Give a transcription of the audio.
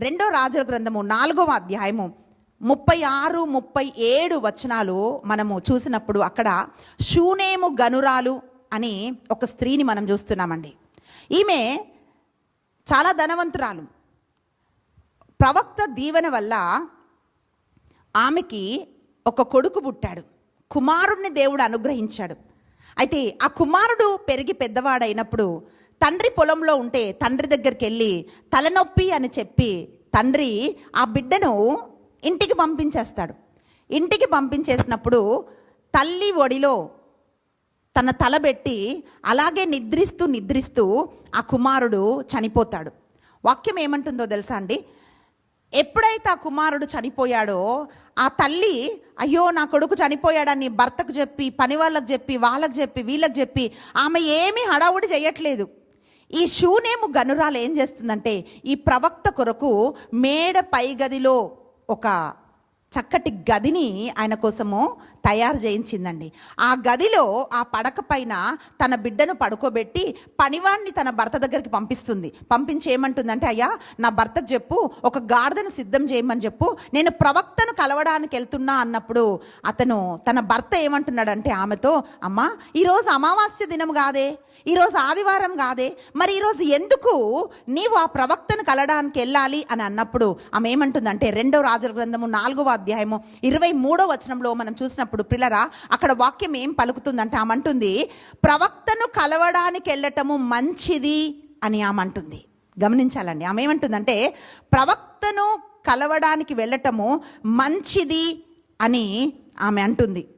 రెండో రాజుల గ్రంథము 4వ అధ్యాయము 36, 37 వచనాలు మనము చూసినప్పుడు అక్కడ షూనేము గనురాలు అని ఒక స్త్రీని మనం చూస్తున్నామండి. ఈమె చాలా ధనవంతురాలు. ప్రవక్త దీవెన వల్ల ఆమెకి ఒక కొడుకు పుట్టాడు. కుమారుడిని దేవుడు అనుగ్రహించాడు. అయితే ఆ కుమారుడు పెరిగి పెద్దవాడైనప్పుడు తండ్రి పొలంలో ఉంటే తండ్రి దగ్గరికి వెళ్ళి తలనొప్పి అని చెప్పి తండ్రి ఆ బిడ్డను ఇంటికి పంపించేస్తాడు. ఇంటికి పంపించేసినప్పుడు తల్లి ఒడిలో తన తల పెట్టి అలాగే నిద్రిస్తూ ఆ కుమారుడు చనిపోతాడు. వాక్యం ఏమంటుందో తెలుసా అండి? ఎప్పుడైతే ఆ కుమారుడు చనిపోయాడో ఆ తల్లి, అయ్యో నా కొడుకు చనిపోయాడని భర్తకు చెప్పి, పని వాళ్ళకు చెప్పి, వాళ్ళకు చెప్పి, వీళ్ళకి చెప్పి ఆమె ఏమీ హడావుడి చేయట్లేదు. ఈ షూనేము గనురాలు ఏం చేస్తుందంటే ఈ ప్రవక్త కొరకు మేడ పై గదిలో ఒక చక్కటి గదిని ఆయన కోసము తయారు చేయించిందండి. ఆ గదిలో ఆ పడక పైన తన బిడ్డను పడుకోబెట్టి పనివాడిని తన భర్త దగ్గరికి పంపించి ఏమంటుందంటే, అయ్యా నా భర్తకు చెప్పు, ఒక గాడిదను సిద్ధం చేయమని చెప్పు, నేను ప్రవక్తను కలవడానికి వెళ్తున్నా అన్నప్పుడు అతను తన భర్త ఏమంటున్నాడంటే ఆమెతో, అమ్మా ఈరోజు అమావాస్య దినం కాదే, ఈరోజు ఆదివారం కాదే, మరి ఈరోజు ఎందుకు నీవు ఆ ప్రవక్తను కలవడానికి వెళ్ళాలి అని అన్నప్పుడు ఆమె ఏమంటుందంటే రెండో రాజుల గ్రంథము 4వ అధ్యాయము 23వ వచనంలో మనం చూసినప్పుడు పిల్లరా అక్కడ వాక్యం ఏం పలుకుతుందంటే ఆమె అంటుంది, ప్రవక్తను కలవడానికి వెళ్ళటము మంచిది అని ఆమె అంటుంది. గమనించాలండి, ఆమె ఏమంటుందంటే ప్రవక్తను కలవడానికి వెళ్ళటము మంచిది అని ఆమె అంటుంది.